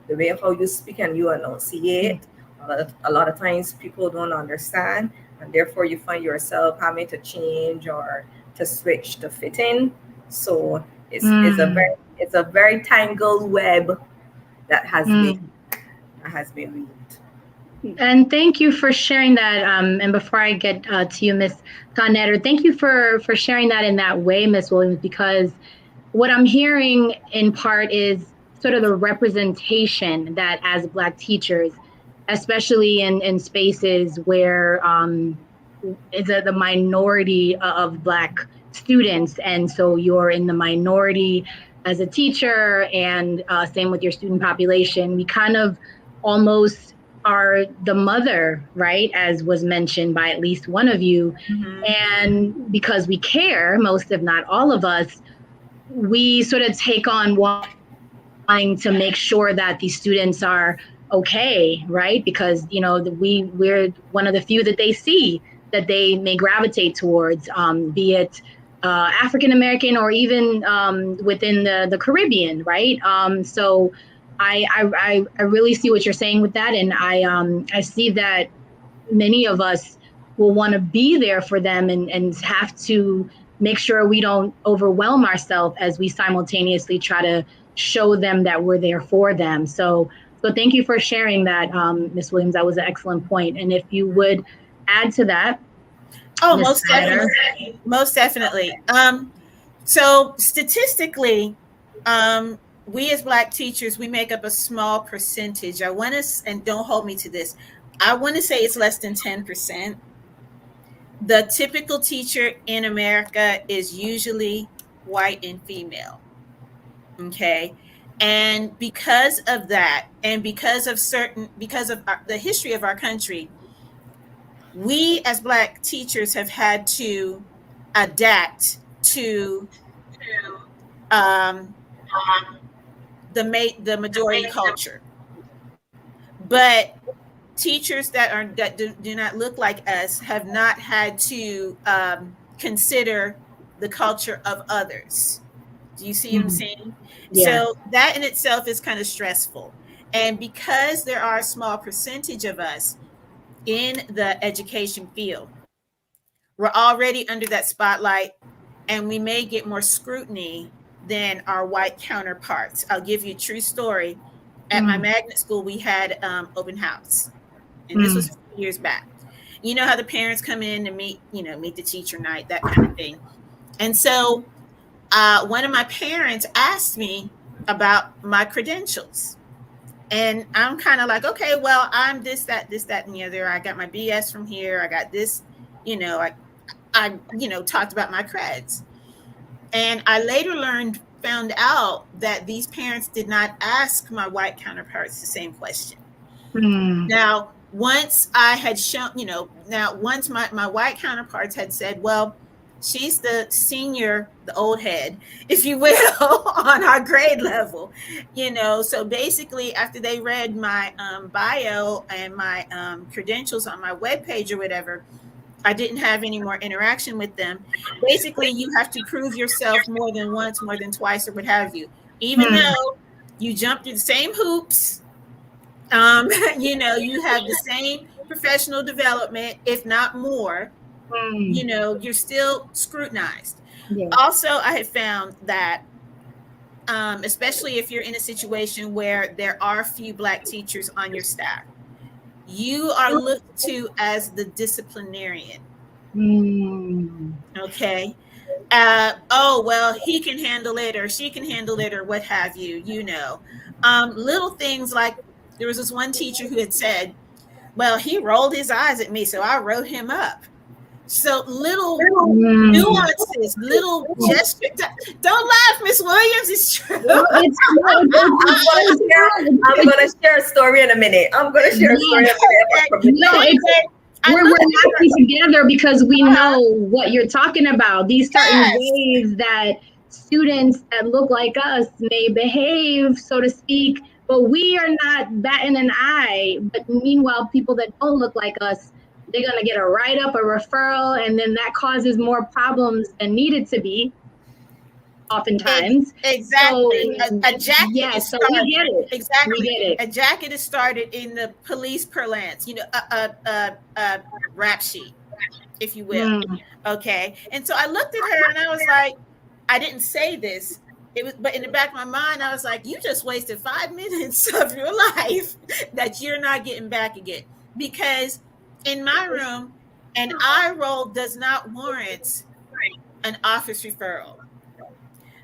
the way how you speak and you enunciate. A lot of times people don't understand, and therefore you find yourself having to change or to switch to fit in. So it's a very tangled web that has been weaved. And thank you for sharing that. And before I get to you, Ms. Ta-Neter, thank you for sharing that in that way, Ms. Williams, because what I'm hearing in part is sort of the representation that as Black teachers, especially in spaces where is the minority of Black students, and so you're in the minority as a teacher, and same with your student population. We kind of almost are the mother, right, as was mentioned by at least one of you. And because we care, most if not all of us, we sort of take on wanting to make sure that these students are okay, right? Because we're one of the few that they see that they may gravitate towards, be it African American or even within the Caribbean, right? So I really see what you're saying with that, and I see that many of us will want to be there for them, and have to make sure we don't overwhelm ourselves as we simultaneously try to show them that we're there for them. So thank you for sharing that, Ms. Williams. That was an excellent point. And if you would add to that. Oh, most definitely. Most definitely. So statistically, we as Black teachers, we make up a small percentage. I want to, and don't hold me to this, I want to say it's less than 10%. The typical teacher in America is usually white and female. Okay. And because of that, and because of the history of our country, we as Black teachers have had to adapt to the majority culture. But teachers that do not look like us have not had to consider the culture of others. Do you see what I'm saying? Yeah. So that in itself is kind of stressful. And because there are a small percentage of us in the education field, we're already under that spotlight, and we may get more scrutiny than our white counterparts. I'll give you a true story. At my magnet school, we had open house, and this was a few years back. You know how the parents come in to meet the teacher night, that kind of thing. And so one of my parents asked me about my credentials. And I'm kind of like, okay, well, I'm this, that, and the other. I got my BS from here. I got this, I talked about my creds. And I later found out that these parents did not ask my white counterparts the same question. Now, once I had shown, once my white counterparts had said, well, she's the senior, the old head, if you will, on our grade level, so basically after they read my bio and my credentials on my webpage or whatever, I didn't have any more interaction with them. Basically, you have to prove yourself more than once, more than twice, or what have you. Even though you jump through the same hoops, you have the same professional development, if not more, you're still scrutinized. Yeah. Also, I have found that, especially if you're in a situation where there are few Black teachers on your staff, you are looked to as the disciplinarian. Okay. Oh, well, he can handle it, or she can handle it, or what have you, little things like there was this one teacher who had said, well, he rolled his eyes at me, so I wrote him up. So little nuances, little gestures. Don't laugh, Miss Williams. It's true. I'm going to share a story in a minute. We're laughing together because we know what you're talking about. These certain ways that students that look like us may behave, so to speak, but we are not batting an eye. But meanwhile, people that don't look like us, they're going to get a write-up, a referral, and then that causes more problems than needed to be, oftentimes. Exactly. So, a jacket is started. So we get it. Exactly. We get it. A jacket is started in the police parlance, a rap sheet, if you will. Okay. And so I looked at her and I was like, I didn't say this. But in the back of my mind, I was like, you just wasted 5 minutes of your life that you're not getting back again. Because in my room, an eye roll does not warrant an office referral.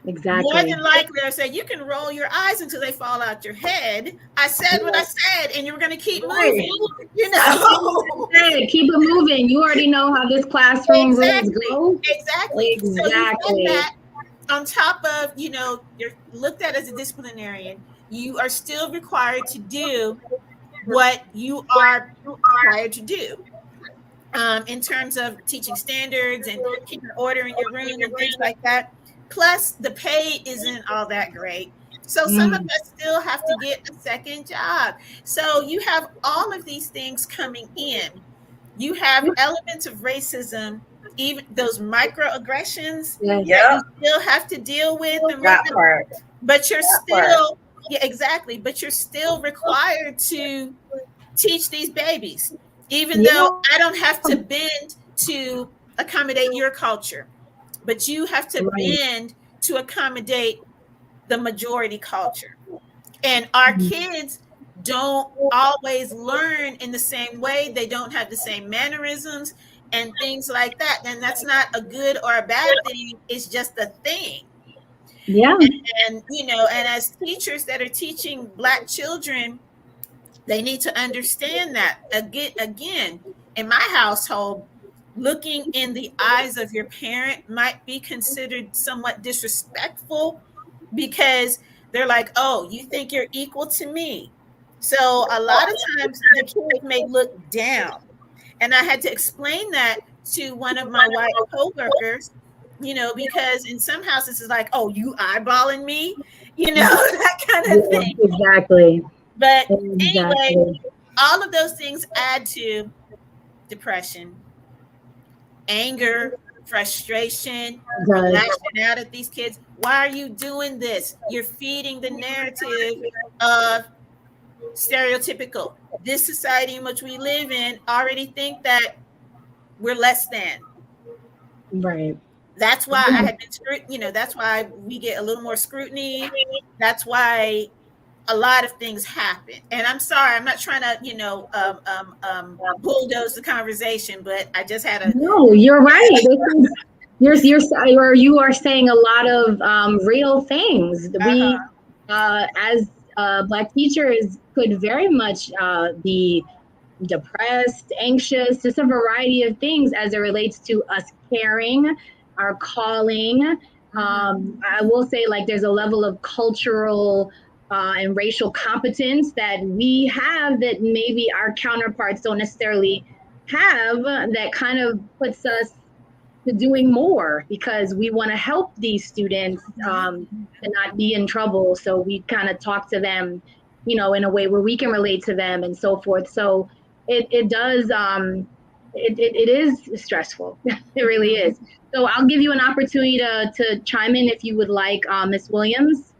More Exactly. than likely, I said, you can roll your eyes until they fall out your head. I said what I said, and you were going to keep moving. You know, Keep it moving. You already know how this classroom rules go. Exactly. So you said Exactly. that on top of, you're looked at as a disciplinarian, you are still required to do what you are required to do. In terms of teaching standards and keeping order in your room and things like that. Plus, the pay isn't all that great. So some of us still have to get a second job. So you have all of these things coming in. You have elements of racism, even those microaggressions Yes. that Yeah, you still have to deal with and that part. but you're That part. still, yeah, exactly. But you're still required to teach these babies, even Yeah. though I don't have to bend to accommodate your culture, but you have to Right. bend to accommodate the majority culture. And our kids don't always learn in the same way. They don't have the same mannerisms and things like that. And that's not a good or a bad thing. It's just a thing. Yeah. And, and as teachers that are teaching Black children, they need to understand that again, in my household, looking in the eyes of your parent might be considered somewhat disrespectful because they're like, oh, you think you're equal to me. So a lot of times the kids may look down. And I had to explain that to one of my white coworkers, because in some houses it's like, oh, you eyeballing me, that kind of Yeah. thing. Exactly. But anyway, Exactly. all of those things add to depression, anger, frustration. It We're does. lashing out at these kids. Why are you doing this? You're feeding the narrative of stereotypical. This society in which we live in already think that we're less than. Right. That's why I had been, that's why we get a little more scrutiny. That's why a lot of things happen. And I'm sorry, I'm not trying to, bulldoze the conversation, but I just had a. No, you're right. You are saying a lot of real things. We, as Black teachers, could very much be depressed, anxious, just a variety of things as it relates to us caring, our calling. I will say, like, there's a level of cultural and racial competence that we have that maybe our counterparts don't necessarily have, that kind of puts us to doing more because we want to help these students to not be in trouble. So we kind of talk to them, in a way where we can relate to them and so forth. So it does, it is stressful. It really is. So I'll give you an opportunity to chime in if you would like, Ms. Williams.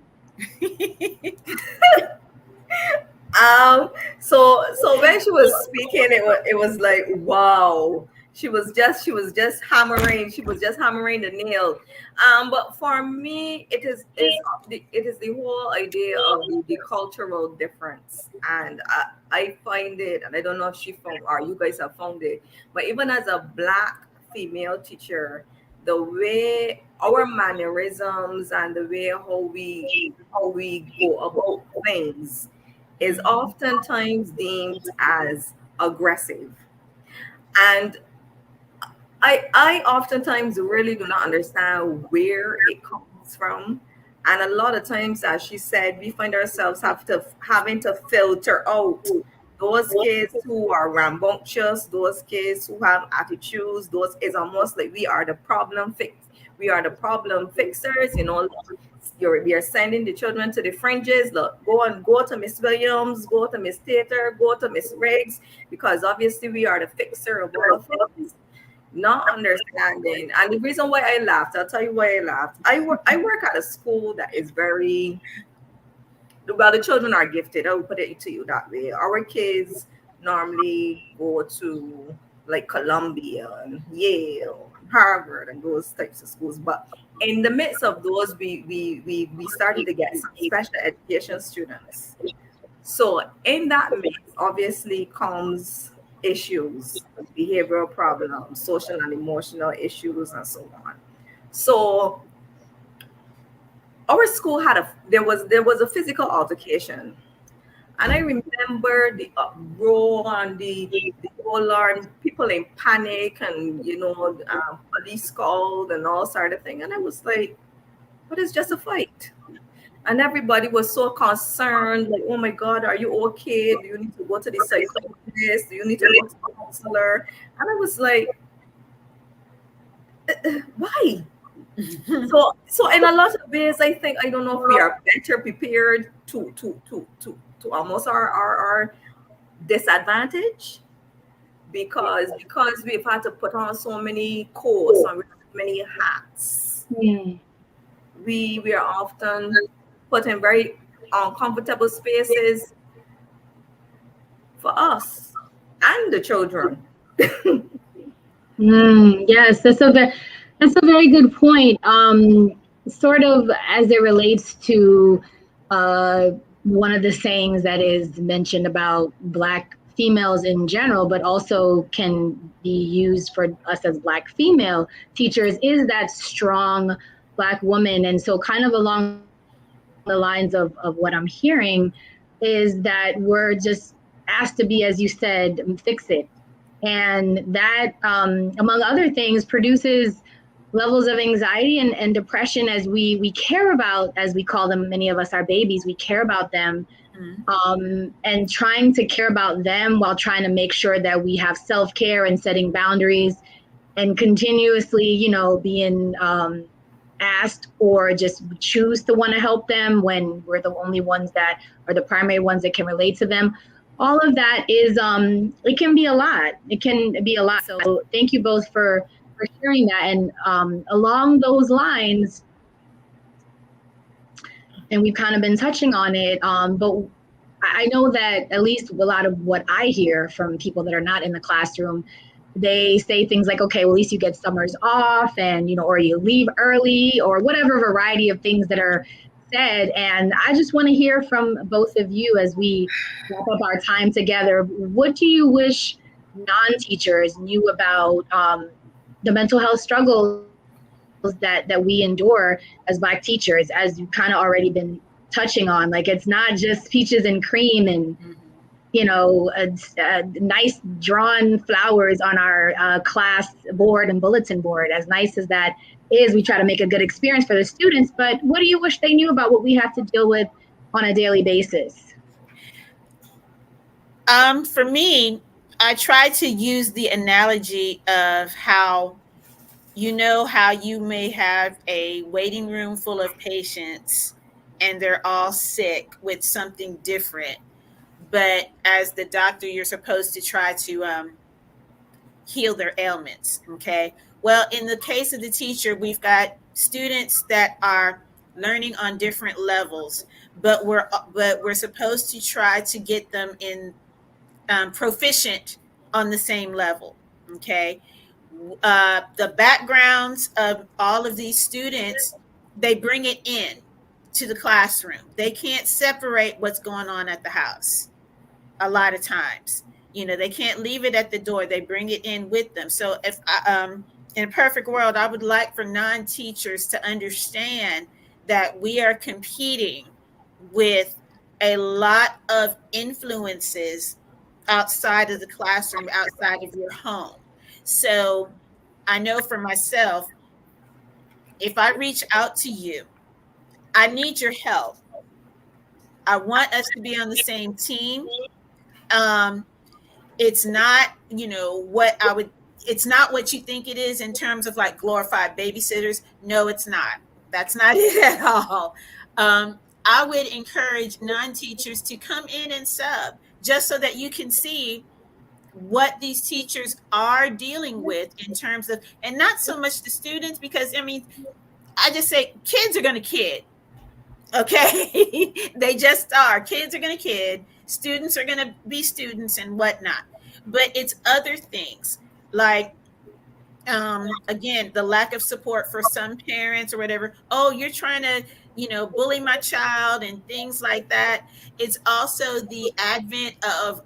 So when she was speaking, it was like, wow. She was just hammering the nail. But for me, it is the whole idea of the cultural difference, and I find it, and I don't know if she found, or you guys have found it, but even as a Black female teacher, the way our mannerisms and the way how we go about things is oftentimes deemed as aggressive. And I oftentimes really do not understand where it comes from. And a lot of times, as she said, we find ourselves having to filter out those kids who are rambunctious, those kids who have attitudes. Those is almost like we are the problem fixers. We are sending the children to the fringes. Look, go to Miss Williams, go to Miss Tater, go to Miss Riggs, because obviously we are the fixer of all things. Not understanding. And the reason why I laughed, I'll tell you why I laughed. I work at a school that is very well, the children are gifted. I will put it to you that way. Our kids normally go to like Columbia and Yale, and Harvard, and those types of schools. But in the midst of those, we started to get some special education students. So in that mix, obviously comes issues, behavioral problems, social and emotional issues, and so on. So our school had there was a physical altercation, and I remember the uproar and the alarm, people in panic, and police called and all sort of thing. And I was like, "But it's just a fight." And everybody was so concerned, like, "Oh my God, are you okay? Do you need to go to the psychologist? Do you need to go to the counselor?" And I was like, "Why?" So in a lot of ways, I think, I don't know if we are better prepared to almost our disadvantage, because we've had to put on so many coats and many hats. Mm. We are often put in very uncomfortable spaces for us and the children. Yes, that's a very good point. Sort of as it relates to one of the sayings that is mentioned about Black females in general, but also can be used for us as Black female teachers, is that strong Black woman. And so, kind of along the lines of what I'm hearing, is that we're just asked to be, as you said, fix it. And that, among other things, produces levels of anxiety and depression, as we care about, as we call them, many of us are babies, we care about them. And trying to care about them while trying to make sure that we have self-care and setting boundaries and continuously, being asked or just choose to want to help them when we're the only ones that are the primary ones that can relate to them. All of that is, it can be a lot. It can be a lot. So thank you both for sharing that. And along those lines, and we've kind of been touching on it, but I know that at least a lot of what I hear from people that are not in the classroom, they say things like, okay, well, at least you get summers off, and, or you leave early, or whatever variety of things that are said. And I just want to hear from both of you as we wrap up our time together. What do you wish non-teachers knew about the mental health struggles that we endure as Black teachers, as you've kind of already been touching on? Like, it's not just peaches and cream and nice drawn flowers on our class board and bulletin board. As nice as that is, we try to make a good experience for the students, but what do you wish they knew about what we have to deal with on a daily basis? For me, I try to use the analogy of how you may have a waiting room full of patients and they're all sick with something different. But as the doctor, you're supposed to try to heal their ailments. Okay. Well, in the case of the teacher, we've got students that are learning on different levels, but we're supposed to try to get them in proficient on the same level. Okay. The backgrounds of all of these students, they bring it in to the classroom. They can't separate what's going on at the house a lot of times. They can't leave it at the door. They bring it in with them. So if in a perfect world, I would like for non-teachers to understand that we are competing with a lot of influences outside of the classroom, outside of your home. So I know for myself, if I reach out to you, I need your help. I want us to be on the same team. It's not, it's not what you think it is in terms of like glorified babysitters. No, it's not. That's not it at all. I would encourage non-teachers to come in and sub, just so that you can see what these teachers are dealing with in terms of, and not so much the students, because I just say kids are going to kid. Okay. They just are. Kids are going to kid. Students are going to be students and whatnot. But it's other things like, again, the lack of support for some parents or whatever. Oh, you're trying to, bully my child and things like that. It's also the advent of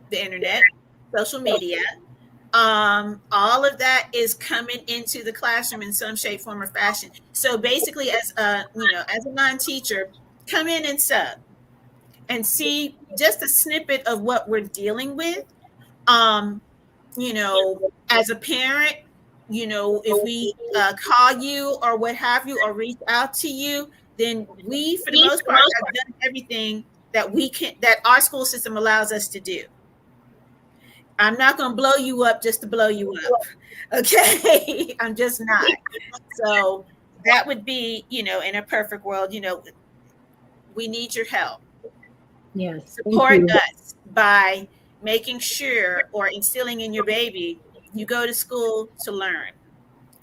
the internet, social media, All of that is coming into the classroom in some shape, form, or fashion. So basically, as a non-teacher, come in and sub and see just a snippet of what we're dealing with. As a parent, if we call you or what have you, or reach out to you, then we, for the most part, have done everything that we can, that our school system allows us to do. I'm not going to blow you up just to blow you up. Okay. I'm just not. So that would be, in a perfect world, we need your help. Yes. Support us by making sure or instilling in your baby, you go to school to learn.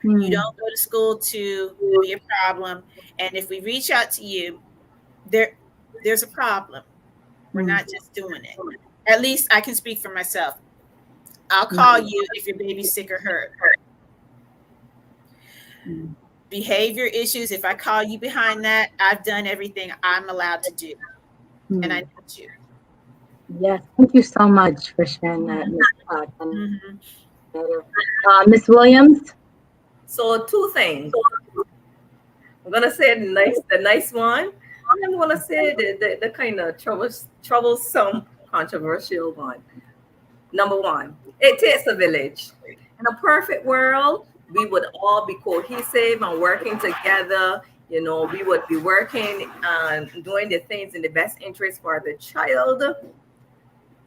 You don't go to school to be a problem. And if we reach out to you, there's a problem. We're not just doing it. At least I can speak for myself. I'll call you if your baby's sick or hurt. Behavior issues, if I call you behind that, I've done everything I'm allowed to do. And I need you. Yes, thank you so much for sharing that, Ms. Ms. Williams? So 2 things. I'm gonna say the nice one. I'm gonna say the kind of troublesome, controversial one. Number 1, it takes a village. In a perfect world, we would all be cohesive and working together. We would be working and doing the things in the best interest for the child.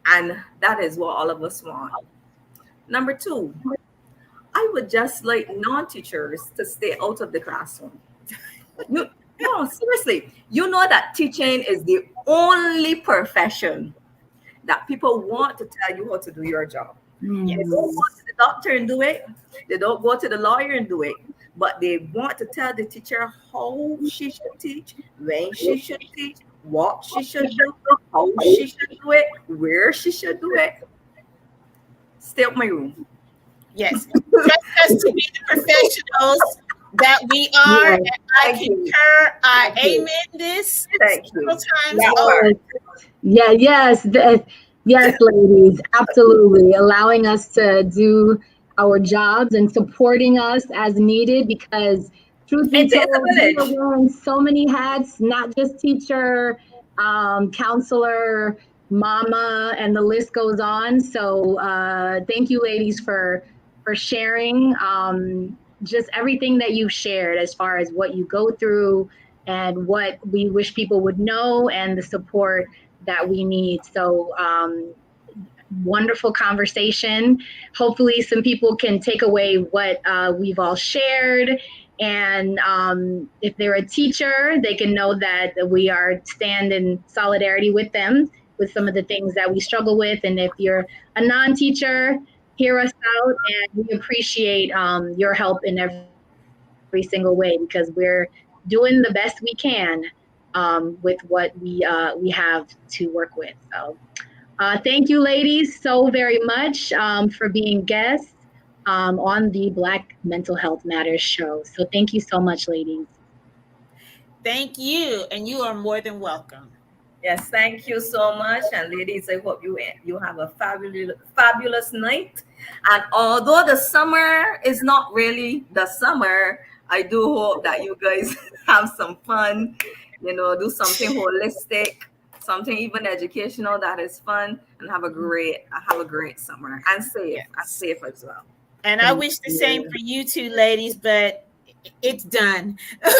And that is what all of us want. Number 2, I would just like non-teachers to stay out of the classroom. No, seriously. You know that teaching is the only profession that people want to tell you how to do your job. They don't go to the doctor and do it. They don't go to the lawyer and do it. But they want to tell the teacher how she should teach, when she should teach, what she should do, how she should do it, where she should do it. Stay up my room. Yes. Just us to be the professionals that we are. And I concur. I amen this several times over. Yes, ladies, absolutely. Allowing us to do our jobs and supporting us as needed, because truth be told, we are wearing so many hats, not just teacher, counselor, mama, and the list goes on. So thank you, ladies, for sharing just everything that you've shared as far as what you go through and what we wish people would know and the support that we need. So wonderful conversation. Hopefully some people can take away what we've all shared. And if they're a teacher, they can know that we stand in solidarity with them with some of the things that we struggle with. And if you're a non-teacher, hear us out, and we appreciate your help in every single way, because we're doing the best we can with what we have to work with. So thank you, ladies, so very much for being guests on the Black Mental Health Matters show. So thank you so much, ladies. Thank you, and you are more than welcome. Yes, thank you so much. And ladies, I hope you have a fabulous night. And although the summer is not really the summer, I do hope that you guys have some fun, do something holistic, something even educational that is fun, and have a great summer, and safe as well. And I wish the same for you two ladies, but it's done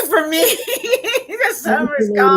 for me. The summer's gone.